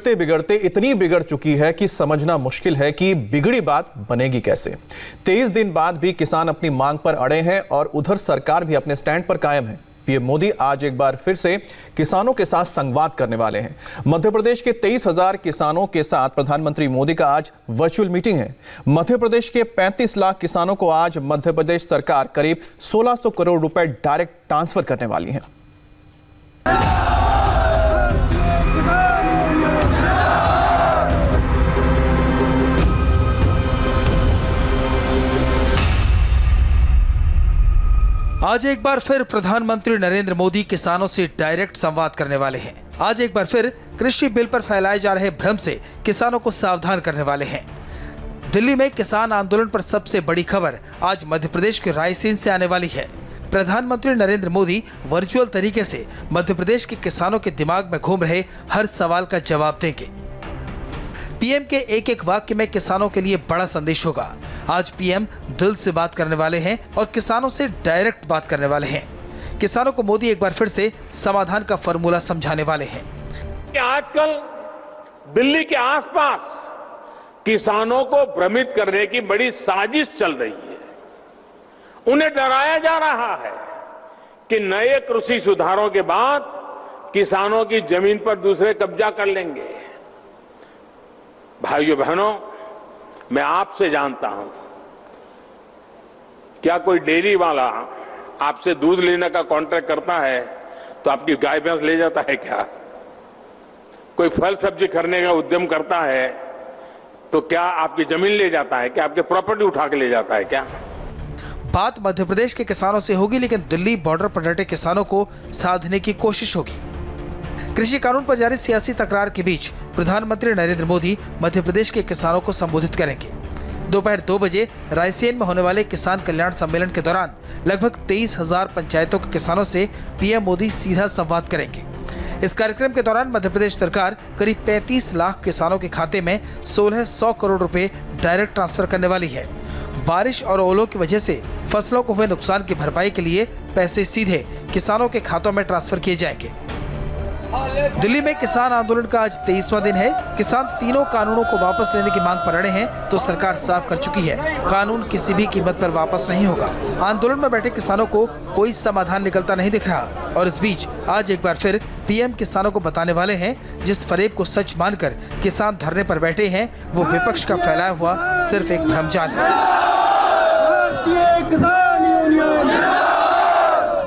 बिगड़ते बिगड़ते इतनी बिगड़ चुकी है कि समझना मुश्किल है कि बिगड़ी बात बनेगी कैसे। 23 दिन बाद भी किसान अपनी मांग पर अड़े हैं और उधर सरकार भी अपने स्टैंड पर कायम है। पीएम मोदी आज एक बार फिर से किसानों के साथ संवाद करने वाले हैं। मध्य प्रदेश के 23,000 किसानों के साथ प्रधानमंत्री मोदी का आज वर्चुअल मीटिंग है। मध्य प्रदेश के 35 लाख किसानों को आज मध्य प्रदेश सरकार करीब 1600 करोड़ रुपए डायरेक्ट ट्रांसफर करने वाली है। आज एक बार फिर प्रधानमंत्री नरेंद्र मोदी किसानों से डायरेक्ट संवाद करने वाले हैं। आज एक बार फिर कृषि बिल पर फैलाए जा रहे भ्रम से किसानों को सावधान करने वाले हैं। दिल्ली में किसान आंदोलन पर सबसे बड़ी खबर आज मध्य प्रदेश के रायसेन से आने वाली है। प्रधानमंत्री नरेंद्र मोदी वर्चुअल तरीके से मध्य प्रदेश के किसानों के दिमाग में घूम रहे हर सवाल का जवाब देंगे। पीएम के एक एक वाक्य में किसानों के लिए बड़ा संदेश होगा। आज पीएम दिल से बात करने वाले हैं और किसानों से डायरेक्ट बात करने वाले हैं। किसानों को मोदी एक बार फिर से समाधान का फॉर्मूला समझाने वाले हैं। आजकल दिल्ली के आसपास किसानों को भ्रमित करने की बड़ी साजिश चल रही है। उन्हें डराया जा रहा है कि नए कृषि सुधारों के बाद किसानों की जमीन पर दूसरे कब्जा कर लेंगे। भाइयों बहनों, मैं आपसे जानता हूं, क्या कोई डेयरी वाला आपसे दूध लेने का कॉन्ट्रैक्ट करता है तो आपकी गाय भैंस ले जाता है क्या? कोई फल सब्जी खरीदने का उद्यम करता है तो क्या आपकी जमीन ले जाता है? क्या आपके प्रॉपर्टी उठा के ले जाता है क्या? बात मध्य प्रदेश के किसानों से होगी, लेकिन दिल्ली बॉर्डर पर डटे किसानों को साधने की कोशिश होगी। कृषि कानून पर जारी सियासी तकरार के बीच प्रधानमंत्री नरेंद्र मोदी मध्य प्रदेश के किसानों को संबोधित करेंगे। दोपहर 2 बजे रायसेन में होने वाले किसान कल्याण सम्मेलन के दौरान लगभग 23,000 पंचायतों के किसानों से पीएम मोदी सीधा संवाद करेंगे। इस कार्यक्रम के दौरान मध्य प्रदेश सरकार करीब 35 लाख किसानों के खाते में 1600 करोड़ रुपए डायरेक्ट ट्रांसफर करने वाली है। बारिश और ओलों की वजह से फसलों को हुए नुकसान की भरपाई के लिए पैसे सीधे किसानों के खातों में ट्रांसफर किए जाएंगे। दिल्ली में किसान आंदोलन का आज 23वां दिन है। किसान तीनों कानूनों को वापस लेने की मांग पर अड़े हैं तो सरकार साफ कर चुकी है, कानून किसी भी कीमत पर वापस नहीं होगा। आंदोलन में बैठे किसानों को कोई समाधान निकलता नहीं दिख रहा और इस बीच आज एक बार फिर पीएम किसानों को बताने वाले हैं, जिस फरेब को सच मानकर किसान धरने पर बैठे हैं वो विपक्ष का फैलाया हुआ सिर्फ एक भ्रमजाल है।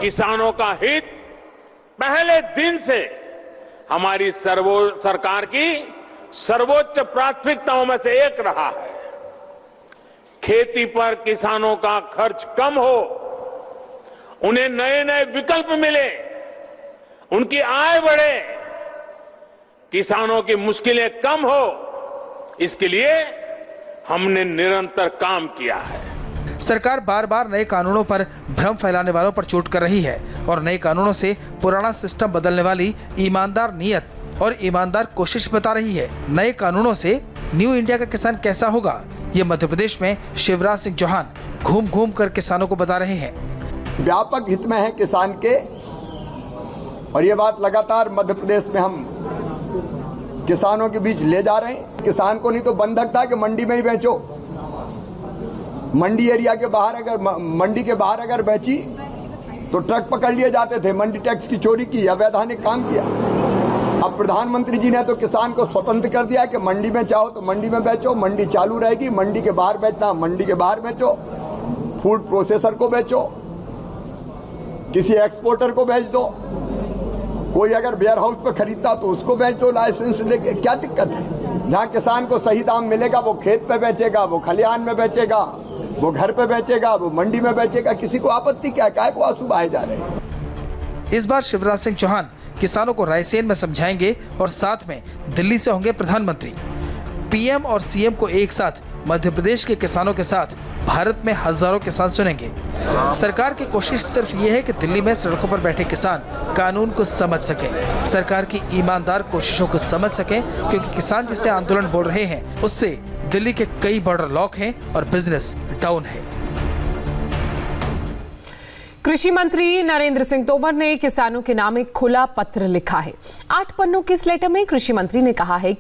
किसानों का हित पहले दिन से हमारी सरकार की सर्वोच्च प्राथमिकताओं में से एक रहा है। खेती पर किसानों का खर्च कम हो, उन्हें नए नए विकल्प मिले, उनकी आय बढ़े, किसानों की मुश्किलें कम हो, इसके लिए हमने निरंतर काम किया है। सरकार बार बार नए कानूनों पर भ्रम फैलाने वालों पर चोट कर रही है और नए कानूनों से पुराना सिस्टम बदलने वाली ईमानदार नीयत और ईमानदार कोशिश बता रही है। नए कानूनों से न्यू इंडिया का किसान कैसा होगा, ये मध्य प्रदेश में शिवराज सिंह चौहान घूम घूम कर किसानों को बता रहे हैं। व्यापक हित में है किसान के, और ये बात लगातार मध्य प्रदेश में हम किसानों के बीच ले जा रहे हैं। किसान को नहीं तो बंधक था कि मंडी में ही बेचो, मंडी एरिया के बाहर मंडी के बाहर अगर बेची तो ट्रक पकड़ लिए जाते थे, मंडी टैक्स की चोरी की, अवैधानिक काम किया। अब प्रधानमंत्री जी ने तो किसान को स्वतंत्र कर दिया कि मंडी में चाहो तो मंडी में बेचो, मंडी चालू रहेगी, मंडी के बाहर बेचना मंडी के बाहर बेचो, फूड प्रोसेसर को बेचो, किसी एक्सपोर्टर को बेच दो, कोई अगर वेयर हाउस पे खरीदता तो उसको बेच दो लाइसेंस लेके। क्या दिक्कत है? जहाँ किसान को सही दाम मिलेगा वो खेत पे बेचेगा, वो खलिहान में बेचेगा, वो घर पे बेचेगा, वो मंडी में बेचेगा। किसी को आपत्ति क्या है? काहे को आंसू बहाए जा रहे हैं? इस बार शिवराज सिंह चौहान किसानों को रायसेन में समझाएंगे और साथ में दिल्ली से होंगे प्रधानमंत्री। पीएम और सीएम को एक साथ मध्य प्रदेश के किसानों के साथ भारत में हजारों किसान सुनेंगे। सरकार की कोशिश सिर्फ ये है कि दिल्ली में सड़कों पर बैठे किसान कानून को समझ सकें, सरकार की ईमानदार कोशिशों को समझ सकें, क्योंकि किसान जिसे आंदोलन बोल रहे हैं उससे दिल्ली के कई बॉर्डर लॉक हैं और बिजनेस डाउन है। कृषि मंत्री नरेंद्र सिंह तोमर ने किसानों के नाम एक खुला पत्र लिखा है। 8 पन्नों के इस लेटर में कृषि मंत्री ने कहा है कि